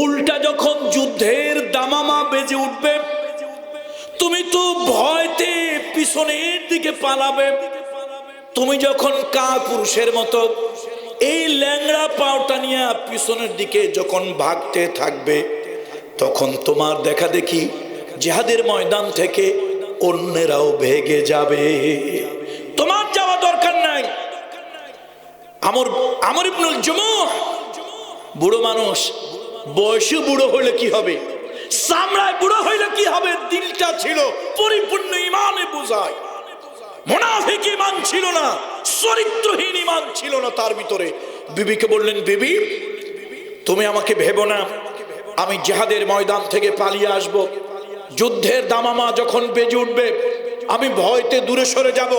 উল্টা যখন যুদ্ধের দামামা বেজে উঠবে, তুমি তো ভয়তে পিছনের দিকে পালাবে। তুমি যখন কাপুরুষের মতো এই ল্যাংড়া পাওটা নিয়ে পিছনের দিকে যখন ভাগতে থাকবে, তখন তোমার দেখা দেখি জিহাদের ময়দান থেকে অন্যেরাও ভেগে যাবে। তোমার যাওয়া দরকার নাই। আমর ইবনুল জমুহ বুড়ো মানুষ, বয়সে বুড়ো হইলে কি হবে, চামড়ায় বুড়ো হইলে কি হবে, দিলটা ছিল পরিপূর্ণ ইমানে বোঝায়। মুনাফিক ঈমান ছিল না, চরিত্রহীন ঈমান ছিল না তার ভিতরে। বিবিকে বললেন, বিবি তুমি আমাকে ভেবো না, আমি জিহাদের ময়দান থেকে পালিয়ে আসব। যুদ্ধের দামামা যখন বেজে উঠবে আমি ভয়তে দূরে সরে যাব।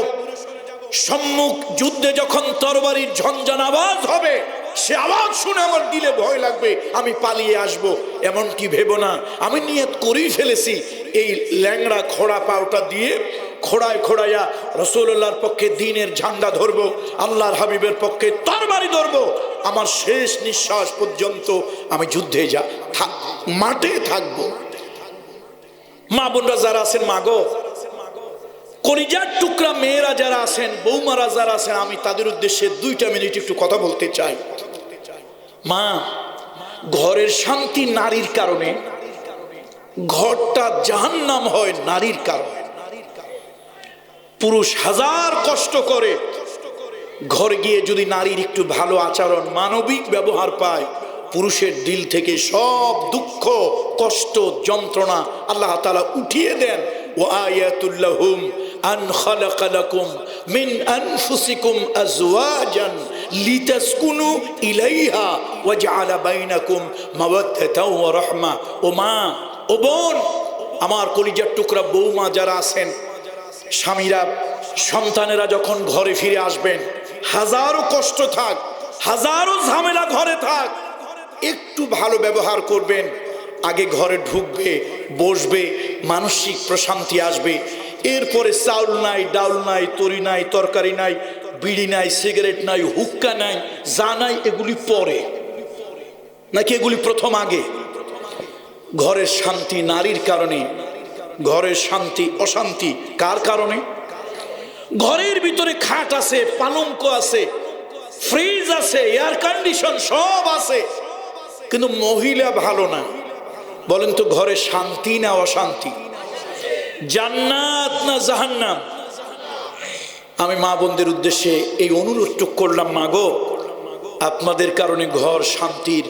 সম্মুখ যুদ্ধে যখন তরবারির ঝনঝন আওয়াজ হবে, সে আওয়াজ শুনে আমার দিলে ভয় লাগবে, আমি পালিয়ে আসব। এমন কি ভেবো না, আমি নিয়ত করেই ফেলেছি এই ল্যাংড়া খোড়া পাওটা দিয়ে খোড়ায় খোড়াইয়া রাসূলুল্লাহর পক্ষে দ্বীনের ঝান্ডা ধরবো, আল্লাহর হাবিবের পক্ষে তরবারি ধরবো। আমার শেষ নিঃশ্বাস পর্যন্ত আমি যুদ্ধে মাঠে থাকবো। মা বোনরা যারা আছেন, মাগো কলিজার টুকরা মেয়েরা যারা আছেন, বৌমারা যারা আছেন, আমি তাদের উদ্দেশ্যে 2 মিনিট একটু কথা বলতে চাই। মা, ঘরের শান্তি নারীর কারণে, ঘরটা জাহান্নাম হয় নারীর কারণে। পুরুষ হাজার কষ্ট করে ঘরে গিয়ে যদি নারীর একটু ভালো আচরণ, মানবিক ব্যবহার পায়, পুরুষের দিল থেকে সব দুঃখ, কষ্ট, যন্ত্রণা আল্লাহ তাআলা উঠিয়ে দেন। ওয়ায়াতুল লাহুম আন খালাকা লাকুম মিন আনফুসিকুম আজওয়াজান লিতাসকুনু ইলাইহা ওয়া জাআলা বাইনাকুম মাওয়াদ্দাতাও ওয়া রাহমা। ও মা, ও বোন, আমার কলিজার টুকরা বৌমা যারা আছেন, স্বামীরা, সন্তানেরা যখন ঘরে ফিরে আসবেন, হাজারো কষ্ট থাক, হাজারো ঝামেলা ঘরে থাক, একটু ভালো ব্যবহার করবেন। আগে ঘরে ঢুকবে, বসবে, মানসিক প্রশান্তি আসবে। এরপরে চাউল নাই, ডাউল নাই, তরি নাই, তরকারি নাই, বিড়ি নাই, সিগারেট নাই, হুক্কা নাই, যা নাই এগুলি পরে, নাকি এগুলি প্রথম আগে? ঘরের শান্তি নারীর কারণে, ঘরের শান্তি অশান্তি কার কারণে? ঘরের ভিতরে খাট আছে, পালঙ্ক আছে, ফ্রিজ আছে, এয়ার কন্ডিশন সব আছে, কিন্তু মহিলা ভালো না। বলেন তো, ঘরে শান্তি না অশান্তি? জান্নাত না জাহান্নাম? আমি মা বোনদের উদ্দেশ্যে এই অনুরোধটুক করলাম, মাগো আপনাদের কারণে ঘর শান্তির,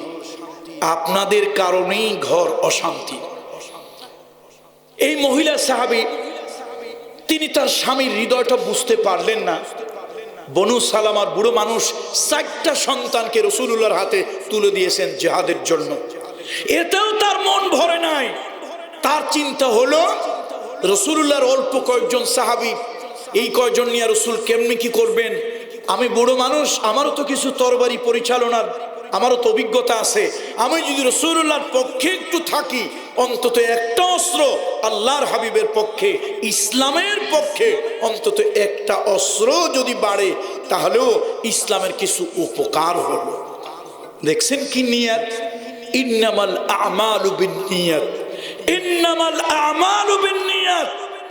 আপনাদের কারণেই ঘর অশান্তি। এই মহিলা সাহাবী, তিনি তার স্বামীর হৃদয়টা বুঝতে পারলেন না। বনু সালামার বুড়ো মানুষ 4টা সন্তানকে রাসূলুল্লাহর হাতে তুলে দিয়েছেন জিহাদের জন্য, এতেও তার মন ভরে নাই। তার চিন্তা হলো, রাসূলুল্লাহর অল্প কয়েকজন সাহাবী, এই কয়েকজন নিয়ে রাসূল কেমনি কি করবেন? আমি বুড়ো মানুষ, আমারও তো কিছু তরবারি পরিচালনার আমারও তো অভিজ্ঞতা আছে। আমি যদি রাসূলুল্লাহর পক্ষে একটু থাকি, অন্তত একটা অস্ত্র আল্লাহর হাবিবের পক্ষে, ইসলামের পক্ষে অন্তত একটা অস্ত্র যদি বাড়ে, তাহলেও ইসলামের কিছু উপকার হলো। দেখছেন কি নিয়ত? ইন্নামাল আমালু বিন্নিয়াত, ইন্নামাল আমালু বিন্নিয়াত।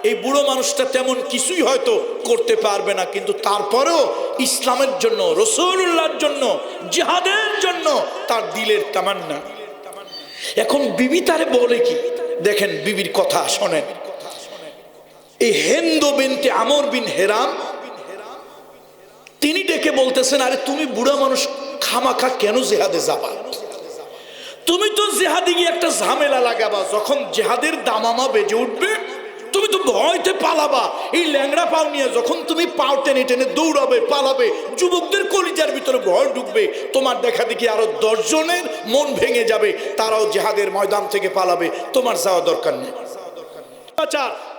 এই বুড়ো মানুষটা তেমন কিছুই হয়তো করতে পারবে না, কিন্তু তারপরেও ইসলামের জন্য, রাসূলুল্লাহর জন্য, জিহাদের জন্য তার দিলের তামান্না। এখন বিবি তারে বলে কি, দেখেন বিবির কথা শোনেন। এই হিন্দ বিনতে আমর বিন হেরাম, তিনি ডেকে বলতেছেন, আরে তুমি বুড়া মানুষ, খামাখা কেন জিহাদে যাবা? তুমি তো জিহাদে গিয়ে একটা ঝামেলা লাগাবা, যখন জিহাদের দামামা বেজে উঠবে তুমি তো ভয়তে পালাবা। এই ল্যাংড়া পাও নিয়ে যখন তুমি পাও টেনে টেনে দৌড়াবে, পালাবে, যুবকদের কলিজার ভিতরে ভয় ঢুকবে। তোমার দেখা দেখি আরো 10 জনের মন ভেঙে যাবে, তারাও জিহাদের ময়দান থেকে পালাবে, তোমার যাওয়া দরকার নেই।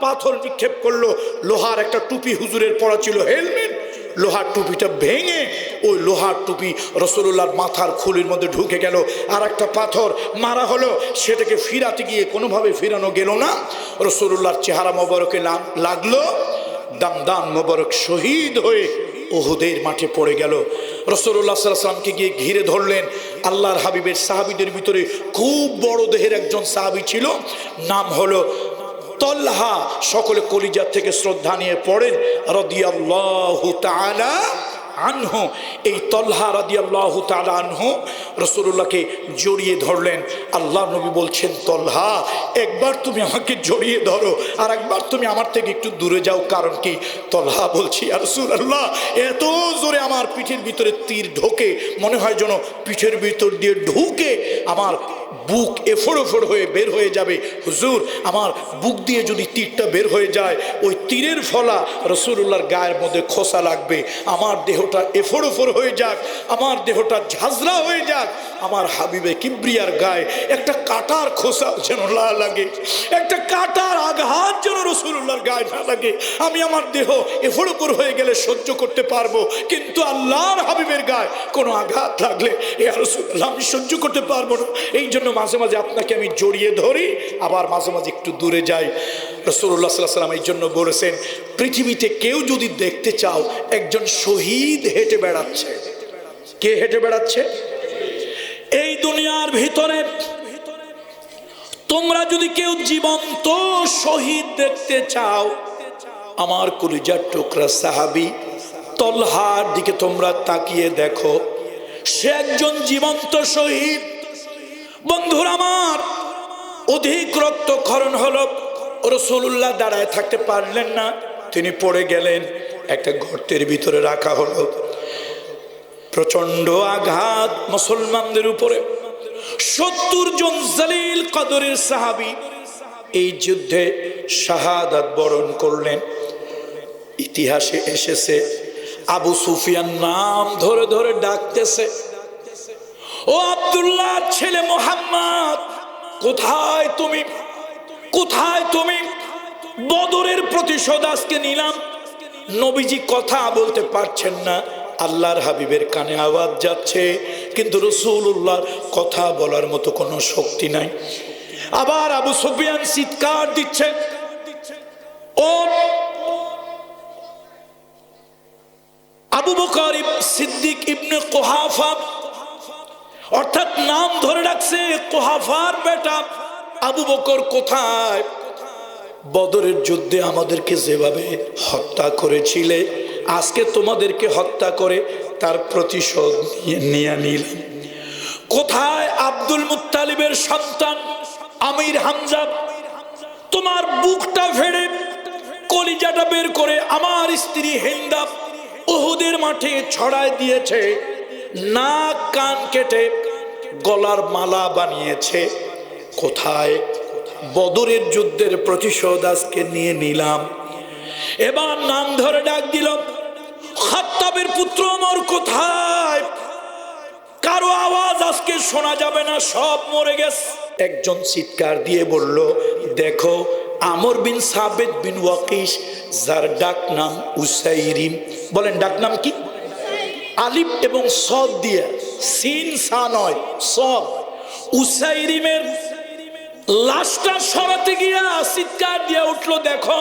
পাথর নিক্ষেপ করলো, লোহার একটা টুপি হুজুরের পরা ছিল, হেলমেট, লোহার টুপিটা ভেঙে ওই লোহার টুপি রাসূলুল্লাহর মাথার খুলির মধ্যে ঢুকে গেল। আর একটা পাথর মারা হলো, সেটাকে ফিরাতে গিয়ে কোনোভাবে ফিরানো গেল না। রাসূলুল্লাহর চেহারা মোবারকে লাগলো, দামদান মোবারক শহীদ হয়ে উহুদের মাঠে পড়ে গেল। রাসূলুল্লাহ সাল্লাল্লাহু আলাইহি ওয়াসাল্লামকে গিয়ে ঘিরে ধরলেন, আল্লাহর হাবিবের সাহাবীদের ভিতরে খুব বড় দেহের একজন সাহাবী ছিল, নাম হলো তলহা। সকলে কলিজার থেকে শ্রদ্ধা নিয়ে পড়েন রাদিয়াল্লাহু তাআলা আনহু। এই তলহা রাদিয়াল্লাহু তাআলা আনহু রাসূলুল্লাহকে জড়িয়ে ধরলেন। আল্লাহ নবী বলছেন, তলহা একবার তুমি আমাকে জড়িয়ে ধরো, আর একবার তুমি আমার থেকে একটু দূরে যাও। কারণ কি? তলহা বলছি, ইয়া রাসূলুল্লাহ, এত জোরে আমার পিঠের ভিতরে তীর ঢোকে, মনে হয় যেন পিঠের ভিতর দিয়ে ঢুকে আমার বুক এফোড় ওফোড় হয়ে বের হয়ে যাবে। হুজুর, আমার বুক দিয়ে যদি তীরটা বের হয়ে যায়, ওই তীরের ফলা রাসূলুল্লাহর গায়ের মধ্যে খোসা লাগবে, আমার দেহটা এফোড় ওফোড় হয়ে যাক, আমার দেহটা ঝাঁঝরা হয়ে যাক, আমার হাবিবে কিবরিয়ার গায়ে একটা কাটার খোসা যেন না লাগে, একটা কাটার আঘাত যেন রাসূলুল্লাহর গায়ে না লাগে। আমি আমার দেহ এফোড় ওফোড় হয়ে গেলে সহ্য করতে পারবো, কিন্তু আল্লাহর হাবিবের গায়ে কোনো আঘাত লাগলে ইয়া রাসূলুল্লাহ আমি সহ্য করতে পারবো না। এই জন্য মাঝে মাঝে আপনাকে আমি জড়িয়ে ধরি, আবার মাঝে মাঝে একটু দূরে যাই। রাসূলুল্লাহ সাল্লাল্লাহু আলাইহি ওয়াসাল্লাম এই জন্য বলেছেন, পৃথিবীতে কেউ যদি দেখতে চাও একজন শহীদ হেঁটে বেড়াচ্ছে। কে হেঁটে বেড়াচ্ছে? এই দুনিয়ার ভিতরে তোমরা যদি কেউ জীবন্ত শহীদ দেখতে চাও, আমার কলিজার টুকরা সাহাবী তলহার দিকে তোমরা তাকিয়ে দেখো, সে একজন জীবন্ত শহীদ। বন্ধুরা আমার, অধিক রক্তক্ষরণ হলো, রাসূলুল্লাহ দাঁড়ায় থাকতে পারলেন না, তিনি পড়ে গেলেন, একটা গর্তের ভিতরে রাখা হলো। প্রচন্ড আঘাত মুসলমানদের উপরে। ৭০ জন জলিল কদরের সাহাবী এই যুদ্ধে শাহাদাত বরণ করলেন। ইতিহাসে এসেছে, আবু সুফিয়ান নাম ধরে ধরে ডাকতেছে, ও আব্দুল্লাহ ছেলে মুহাম্মদ, কোথায় তুমি, কোথায় তুমি? বদরের প্রতিশোধ আজকে নিলাম। নবীজি কথা বলতে পারছেন না, আল্লাহর হাবিবের কানে আওয়াজ যাচ্ছে, কিন্তু রাসূলুল্লাহর কথা বলার মতো কোনো শক্তি নাই। আবার আবু সুফিয়ান চিৎকার দিচ্ছে, ও আবু বকর সিদ্দিক ইবনে কুহাফা, অর্থাৎ নাম ধরে রাখছে, কুহাফার বেটা আবু বকর কোথায়? বদরের যুদ্ধে আমাদেরকে যেভাবে হত্যা করেছিলে, আজকে তোমাদেরকে হত্যা করে তার প্রতিশোধ নিয়ে নিলাম। কোথায় আব্দুল মুত্তালিবের সন্তান আমির হামজা? তোমার বুকটা ফেড়ে কলিজাটা বের করে আমার স্ত্রী হিন্দা উহুদের মাঠে ছড়ায় দিয়েছে, নাক কান কেটে গলার মালা বানিয়েছে। কোথায়? বদরের যুদ্ধের প্রতিশোধ আজকে নিয়ে নিলাম। এবার নাম ধরে ডাক দিল, খাত্তাবের পুত্র ওমর কোথায়? কারো আওয়াজ আজকে শোনা যাবে না, সব মরে গেছে। একজন চিৎকার দিয়ে বলল, দেখো আমর বিন সাবেত বিন ওয়াকিস, যার ডাক নাম উসাইরিম। বলেন ডাক নাম কি? আলিফ এবং সদ দিয়ে, সিন সা নয়, সদ। উসাইরিমের লাশটা সরাতে গিয়া চিৎকার দিয়ে উঠলো, দেখো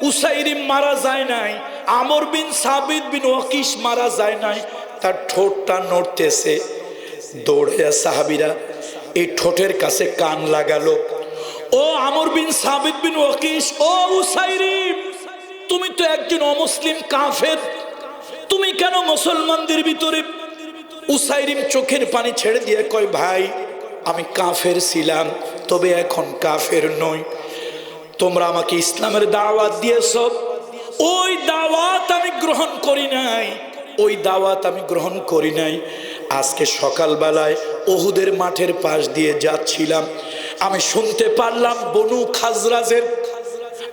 উসাইরিম মারা যায় নাই, আমর বিন সাবিত বিন ওয়াকিস মারা যায় নাই, তার ঠোঁটটা নড়তেছে। দৌড়ে সাহাবীরা এই ঠোঁটের কাছে কান লাগালো, ও আমর বিন সাবিত বিন ওয়াকিস, ও উসাইরিম, তুমি তো একজন অমুসলিম কাফের, তুমি কেন মুসলমানদের ভিতরে? উসাইরিম চোখের পানি ছেড়ে দিয়ে কয়, ভাই আমি কাফের ছিলাম, তবে এখন কাফের নই। তোমরা আমাকে ইসলামের দাওয়াত দিয়েছ, ওই দাওয়াত আমি গ্রহণ করি নাই, ওই দাওয়াত আমি গ্রহণ করি নাই। আজকে সকালবেলায় উহুদের মাঠের পাশ দিয়ে যাচ্ছিলাম, আমি শুনতে পারলাম বনু খাজরাজের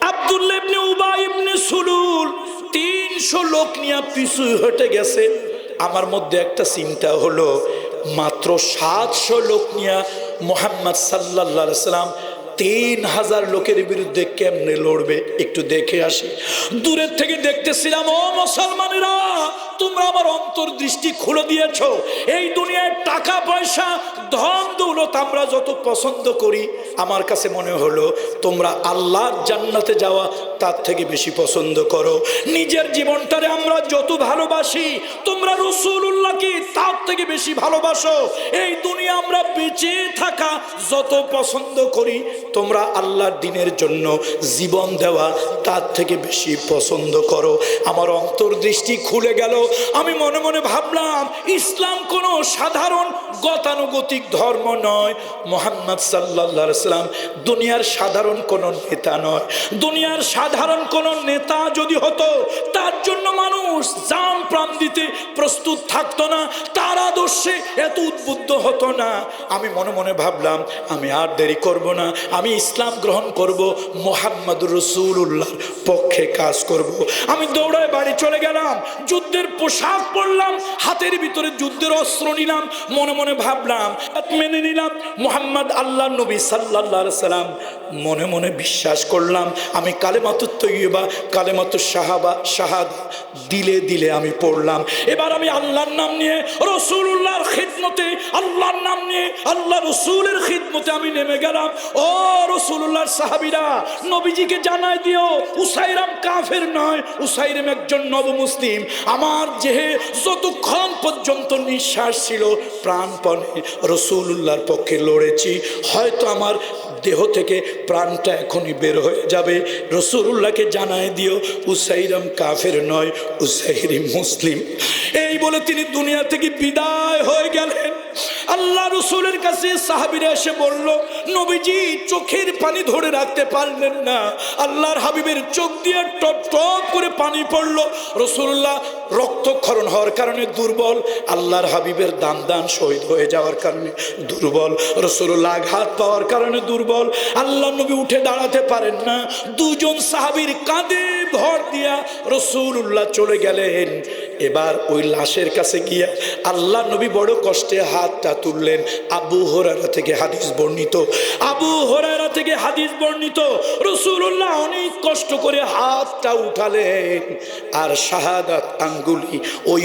আব্দুল্লাহ ইবনে উবাই ইবনে সুলুল 300 লোক নিয়ে পিছু হটে গেছে। আমার মধ্যে একটা চিন্তা হলো, মাত্র 700 লোক নিয়ে মুহাম্মদ সাল্লাল্লাহু আলাইহি সাল্লাম 3000 লোকের বিরুদ্ধে কেমনে লড়বে, একটু দেখে আসি। দূরের থেকে দেখতেছিলাম, ও মুসলমানেরা তোমরা আমার অন্তর্দৃষ্টি খুলে দিয়েছো। এই দুনিয়ায় টাকা পয়সা ধন দৌলত আমরা যত পছন্দ করি, আমার কাছে মনে হলো তোমরা আল্লাহর জান্নাতে যাওয়া তার থেকে বেশি পছন্দ করো। নিজের জীবনটারে আমরা যত ভালোবাসি, তোমরা রাসূলুল্লাহকে তার থেকে বেশি ভালোবাসো। এই দুনিয়া আমরা বেঁচে থাকা যত পছন্দ করি, তোমরা আল্লাহর দ্বীনের জন্য জীবন দেওয়া তার থেকে বেশি পছন্দ করো। আমার অন্তর্দৃষ্টি খুলে গেল। আমি মনে মনে ভাবলাম, ইসলাম কোনো সাধারণ গতানুগতিক ধর্ম নয়। মুহাম্মদ সাল্লাল্লাহু আলাইহি সাল্লাম দুনিয়ার সাধারণ কোনো নেতা নয়। দুনিয়ার সাধারণ কোনো নেতা যদি হতো, তার জন্য মানুষ জান প্রাণ দিতে প্রস্তুত থাকতো না, তার আদর্শে এত উদ্বুদ্ধ হতো না। আমি মনে মনে ভাবলাম, আমি আর দেরি করব না, আমি ইসলাম গ্রহণ করব, মুহাম্মদুর রাসূলুল্লাহর পক্ষে কাজ করব। আমি দৌড়ায় বাড়ি চলে গেলাম, যুদ্ধের পোশাক পরলাম, হাতের ভিতরে যুদ্ধের অস্ত্র নিলাম, মনে মনে ভাবলাম, মেনে নিলাম মুহাম্মদ আল্লাহর নবী সাল্লাল্লাহু আলাইহি সাল্লাম। মনে মনে বিশ্বাস করলাম, আমি কালেমাতুত তয়্যিবা, কালেমাতুশ শাহাদা দিলে দিলে আমি পড়লাম। এবার আমি আল্লাহর নাম নিয়ে রাসূলুল্লাহর খিদমতে, আল্লাহর নাম নিয়ে আল্লাহ রাসূলের খিদমতে আমি নেমে গেলাম। ও রাসূলুল্লাহর সাহাবীরা, নবীজিকে জানাই দিও, উসাইরাম কাফের নয়, উসাইরাম একজন নবমুসলিম। আমার যেহে যতক্ষণ পর্যন্ত নিঃশ্বাস ছিল, প্রাণপণে রাসূলুল্লাহর পক্ষে লড়েছি। হয়তো আমার দেহ থেকে প্রাণটা এখনই বের হয়ে যাবে। রাসূলুল্লাহকে জানাই দিও, উসাইরাম কাফের নয়, উসাইরিম মুসলিম। এই বলে তিনি দুনিয়া থেকে বিদায় হয়ে গেলেন। আল্লাহ রাসূলের কাছে সাহাবীরা এসে বলল, নবীজি চোখের পানি ধরে রাখতে পারলেন না, আল্লাহর হাবিবের চোখ দিয়ে টপ টপ করে পানি পড়লো। রাসূলুল্লাহ রক্তক্ষরণ হওয়ার কারণে দুর্বল, আল্লাহর হাবিবের দান শহীদ হয়ে যাওয়ার কারণে দুর্বল, রাসূলুল্লাহ আঘাত পাওয়ার কারণে দুর্বল, আল্লাহ নবী উঠে দাঁড়াতে পারেন না। দুজন সাহাবীর কাঁধে ভর দিয়া রাসূলুল্লাহ চলে গেলেন। এবার ওই লাশের কাছে গিয়া আল্লাহ নবী বড় কষ্টে হাতটা তুললেন। আবু হুরায়রা থেকে হাদিস বর্ণিত, আবু হুরায়রা থেকে হাদিস বর্ণিত, রাসূলুল্লাহ অনেক কষ্ট করে হাতটা উঠালেন, আর শাহাদাত আঙ্গুলি ওই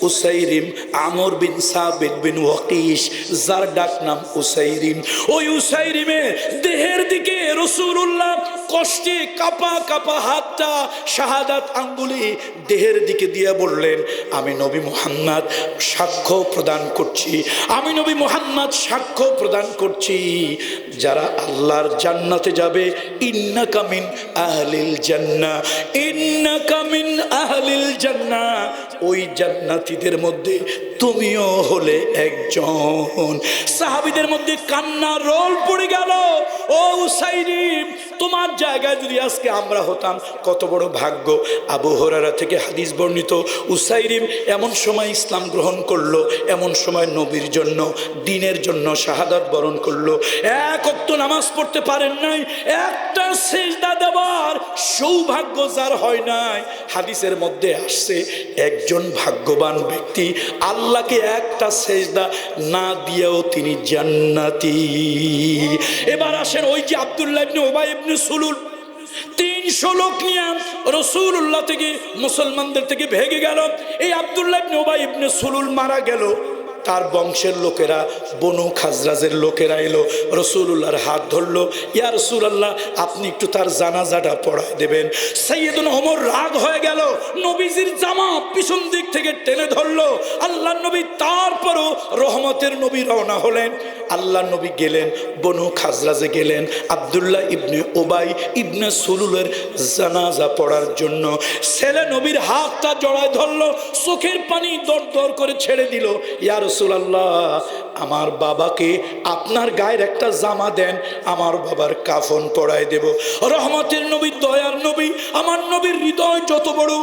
উসাইরিম আমর বিন সাবিত বিন ওয়াকিস, যার ডাক নাম উসাইরিম, ওই উসাইরিমের দেহের দিকে রাসূলুল্লাহ কষ্টে কাঁপা কাঁপা হাতটা, শাহাদাত আঙ্গুলি দেহের দিকে দিয়ে বললেন, আমি নবী মুহাম্মদ সাক্ষ্য প্রদান করছি, আমি নবী মুহাম্মদ সাক্ষ্য প্রদান করছি, যারা আল্লাহর জান্নাতে যাবে, ইন্নাকা মিন আহলিল জান্নাহ, ইন্নাকা মিন আহলিল জান্নাহ, ওই জান্নাতীদের মধ্যে তুমিও হলে একজন। সাহাবীদের মধ্যে কান্না রোল পড়ে গেল। ও উসাইরিম, তোমার জায়গায় যদি আজকে আমরা হতাম, কত বড় ভাগ্য। আবু হুরায়রা থেকে হাদিস বর্ণিত, উসাইরিম এমন সময় ইসলাম গ্রহণ করলো, এমন সময় নবীর জন্য, দ্বীনের জন্য শাহাদাত বরণ করলো। এক ওয়াক্ত নামাজ পড়তে পারেন নাই, একটা সিজদা দেওয়ার সৌভাগ্য যার হয় নাই। হাদিসের মধ্যে আসছে, একজন ভাগ্যবান ব্যক্তি আল্লাহকে একটা সিজদা না দিয়েও তিনি জান্নাতি। এবার আসেন, ওই যে আব্দুল্লাহ ইবনে উবাই ইবনে সুলুল 300 লোক নিয়ে রাসূলুল্লাহ থেকে, মুসলমানদের থেকে ভেগে গেল। এই আব্দুল্লাহ ইবনে উবাই ইবনে সুলুল মারা গেল। তার বংশের লোকেরা, বনু খাজরাজের লোকেরা এলো, রাসূলুল্লাহর হাত ধরলো, ইয়া রাসূলুল্লাহ আপনি একটু তার জানাজাটা পড়ায় দেবেন। সাইয়েদুনা ওমর রাগ হয়ে গেল, নবীজির জামা পিছন দিক থেকে টেনে ধরলো। আল্লাহর নবী তারপরও রহমতের নবী রওনা হলেন। আল্লাহর নবী গেলেন, বনু খাজরাজে গেলেন, আব্দুল্লাহ ইবনে উবাই ইবনে সুলুলের জানাজা পড়ার জন্য। ছেলে নবীর হাতটা জড়ায় ধরলো, চোখের পানি দর দর করে ছেড়ে দিল। ইয়া রাসূলুল্লাহ, আমার বাবাকে আপনার গায়ের একটা জামা দেন, আমার বাবার কাফন পরায় দেব। রহমতের নবী, দয়ার নবী, আমার নবীর হৃদয় যত বড়,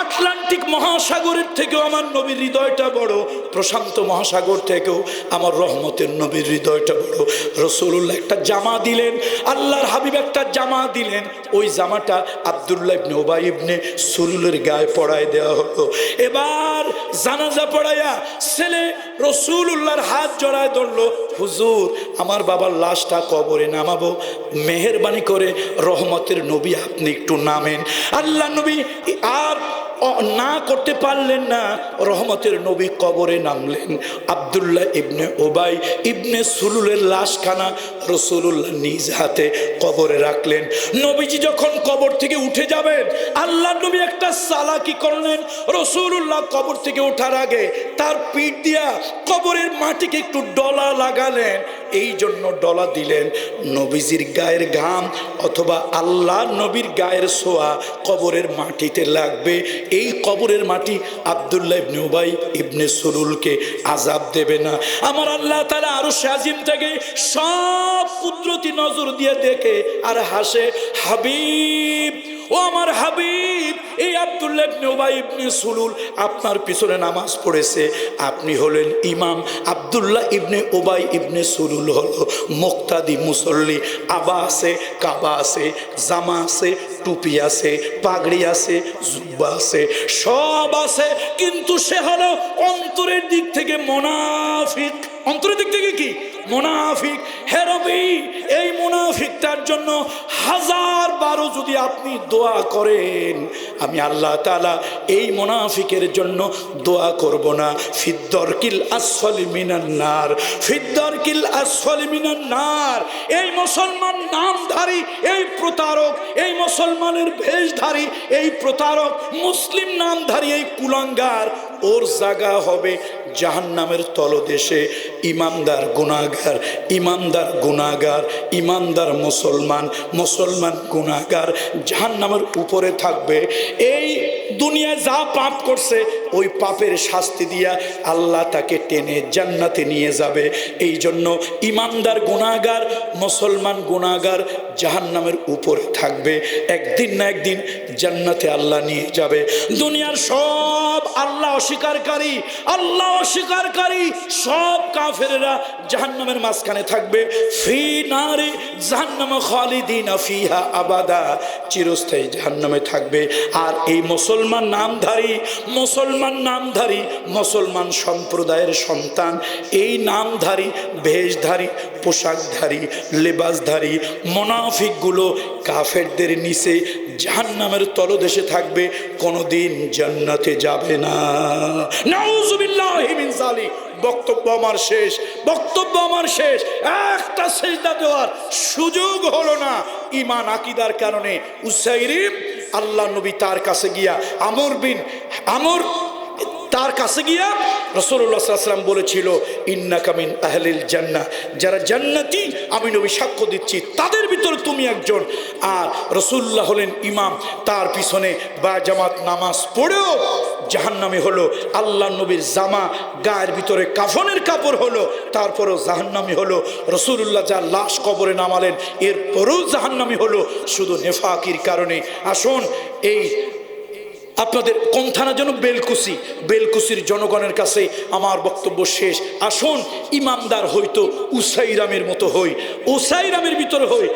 আটলান্টিক মহাসাগরের থেকেও আমার নবীর হৃদয়টা বড়, প্রশান্ত মহাসাগর থেকেও আমার রহমতের নবীর হৃদয়টা বড়। রাসূলুল্লাহ একটা জামা দিলেন, আল্লাহর হাবিব একটা জামা দিলেন। ওই জামাটা আব্দুল্লাহ ইবনে উবাই ইবনে সুলুলের গায়ে পরায় দেওয়া হলো। এবার জানাজা পড়াইয়া ছেলে রাসূলুল্লাহর হাত জড়ায় ধরলো, হুজুর আমার বাবার লাশটা কবরে নামাবো, মেহেরবানি করে রহমতের নবী আপনি একটু নামেন। আল্লাহ নবী আর না করতে পারলেন না, রহমতের নবী কবরে নামলেন। আব্দুল্লাহ ইবনে উবাই ইবনে সুলুলের লাশখানা রাসূলুল্লাহ নিজ হাতে কবরে রাখলেন। নবীজি যখন কবর থেকে উঠে যাবেন, আল্লাহ নবী একটা চালাকি করলেন। রাসূলুল্লাহ কবর থেকে ওঠার আগে তার পিঠ দিয়া কবরের মাটিকে একটু ডলা লাগালেন। এই জন্য ডলা দিলেন, নবীজির গায়ের ঘাম অথবা আল্লাহ নবীর গায়ের ছোঁয়া কবরের মাটিতে লাগবে। এই কবরের মাটি আব্দুল্লাহ ইবনে উবাই ইবনে সুলুলকে আযাব দেবে না। আমার আল্লাহ তাআলা আরশে আজিম থেকে সব কুদরতি নজর দিয়ে দেখে আর হাসে, হাবিব, ও আমার হাবিব, এই আব্দুল্লাহ ইবনে উবাই ইবনে সুলুল আপনার পিছনে নামাজ পড়েছে, আপনি হলেন ইমাম। আব্দুল্লাহ ইবনে উবাই ইবনে সুলুল হলো মুক্তাদি মুসল্লি। আবা আছে, কাবা আছে, জামা আছে, টুপি আছে, পাগড়ি আছে, জুব্বা আছে, সব আছে, কিন্তু সে হলো অন্তরের দিক থেকে মুনাফিক। অন্তরের দিক থেকে কি? মুনাফিক। হে নবী, এই মুনাফিকটার জন্য 1000 বারও যদি আপনি দোয়া করেন, আমি আল্লাহ তাআলা এই মুনাফিকের জন্য দোয়া করব না। ফিদ্দরকিল আসফালি মিনান নার, ফিদ্দরকিল আসফালি মিনান নার। এই মুসলমান নামধারী, এই প্রতারক, এই মুসলমানের ভেষধারী, এই প্রতারক, মুসলিম নামধারী এই কুলাঙ্গার, ওর জায়গা হবে জাহান্নামের তলদেশে। ইমানদার গুনাহগার, ইমানদার গুনাহগার, ইমানদার মুসলমান, মুসলমান গুনাহগার জাহান্নামের উপরে থাকবে। এই দুনিয়ায় যা পাপ করছে ওই পাপের শাস্তি দিয়া আল্লাহ তাকে টেনে জান্নাতে নিয়ে যাবে। এই জন্য ইমানদার গুনাহগার, মুসলমান গুনাহগার জাহান্নামের উপরে থাকবে। একদিন না একদিন জান্নাতে আল্লাহ নিয়ে যাবে। দুনিয়ার সব আল্লাহ অস্বীকারী, আল্লাহ অস্বীকারী সব কাফেরেরা জাহান্নামের মাঝখানে থাকবে। ফি নারে জাহান্নাম খালিদিনা ফিহা আবাদা, চিরস্থায়ী জাহান্নামে থাকবে। আর এই মুসলমান নামধারী, মুসলমান নামধারী, মুসলমান সম্প্রদায়ের সন্তান, এই নামধারী, ভেষধারী, পোশাকধারী, লেবাসধারী মুনাফিকগুলো কাফেরদের নিচে জাহান্নামের তলদেশে থাকবে, কোনোদিন জান্নাতে যাবে না। নাউযুবিল্লাহি মিন যালিক। বক্তব্য আমার শেষ, বক্তব্য আমার শেষ। একটা সিজদা দেওয়ার সুযোগ হলো না ঈমান আকীদার কারণে। উসাইরিম, আল্লাহ নবী তার কাছে গিয়া আমর তার কাছে গিয়া রাসূলুল্লাহ সাল্লাল্লাহু আলাইহি ওয়াসাল্লাম বলেছিল, ইন্নাকা মিন আহলিল জান্নাহ, যারা জান্নাতি আমি নবী সাক্ষ্য দিচ্ছি তাদের ভিতরে তুমি একজন। আর রাসূলুল্লাহ হলেন ইমাম, তার পিছনে বা জামাত নামাজ পড়েও জাহান্নামী হলো। আল্লাহ নবীর জামা গায়ের ভিতরে কাফনের কাপড় হলো, তারপরেও জাহান্নামী হলো। রাসূলুল্লাহ যার লাশ কবরে নামালেন এরপরেও জাহান্নামী হলো, শুধু নেফাকির কারণে। আসুন, এই আপনাদের কোনখানা যেন বেলকুসির জনগণের কাছে আমার বক্তব্য শেষ। আসুন, ইমানদার হইতো উসাইরামের মতো হই, উসাইরামের ভিতরে হই।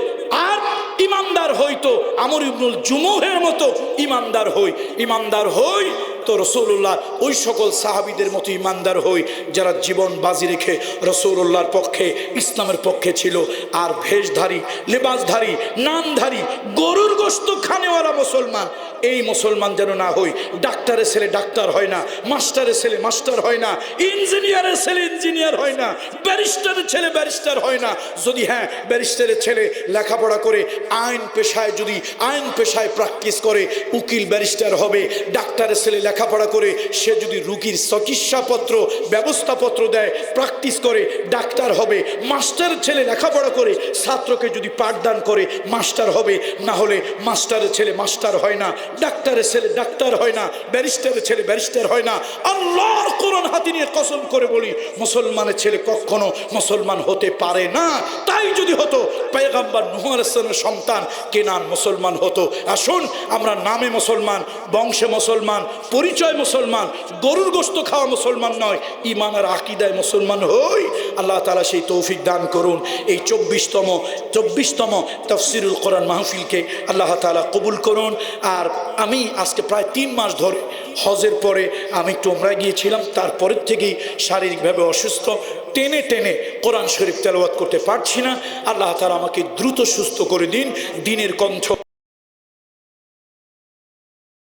আর ইমানদার হইতো আমর ইবনুল জুমুহের মতো ইমানদার হই। ইমানদার হই তো রাসূলুল্লাহ ওই সকল সাহাবীদের মতো ইমানদার হই যারা জীবন বাজি রেখে রাসূলুল্লাহর পক্ষে, ইসলামের পক্ষে ছিল। আর ভেষধারী, লেবাসধারী, নামধারী, গরুর গোশত খানেওয়ালা মুসলমান, এই মুসলমান যেন না হই। ডাক্তারের ছেলে ডাক্তার হয় না, মাস্টারের ছেলে মাস্টার হয় না, ইঞ্জিনিয়ারের ছেলে ইঞ্জিনিয়ার হয় না, ব্যারিস্টারের ছেলে ব্যারিস্টার হয় না। যদি হ্যাঁ, ব্যারিস্টারের ছেলে লেখাপড়া করে আইন পেশায়, যদি আইন পেশায় প্র্যাকটিস করে উকিল ব্যারিস্টার হবে। ডাক্তারের ছেলে লেখাপড়া করে সে যদি রুগীর চিকিৎসাপত্র ব্যবস্থাপত্র দেয়, প্র্যাকটিস করে ডাক্তার হবে। মাস্টারের ছেলে লেখাপড়া করে ছাত্রকে যদি পাঠদান করে মাস্টার হবে। না হলে মাস্টারের ছেলে মাস্টার হয় না, ডাক্তারের ছেলে ডাক্তার হয় না, ব্যারিস্টারের ছেলে ব্যারিস্টার হয় না। আল্লাহর কোরআন হাতে নিয়ে কসম করে বলি, মুসলমানের ছেলে কখনো মুসলমান হতে পারে না। তাই যদি হতো, পয়গম্বর নূহ আলাইহিস সালামের সন্তান কেনান মুসলমান হতো। আসুন, আমরা নামে মুসলমান, বংশে মুসলমান, পরিচয় মুসলমান, গরুর গোশত খাওয়া মুসলমান নয়, ঈমান আর আকীদায় মুসলমান হই। আল্লাহ তাআলা সেই তৌফিক দান করুন। এই 24তম তাফসীরুল কোরআন মাহফিলকে আল্লাহ তাআলা কবুল করুন। আর আমি আজকে প্রায় 3 মাস ধরে, হজের পরে আমি একটু উমরায় গিয়েছিলাম, তারপরের থেকেই শারীরিকভাবে অসুস্থ, টেনে টেনে কোরআন শরীফ তেলাওয়াত করতে পারছি না। আল্লাহ তাআলা আমাকে দ্রুত সুস্থ করে দিন। দ্বীনের কণ্ঠ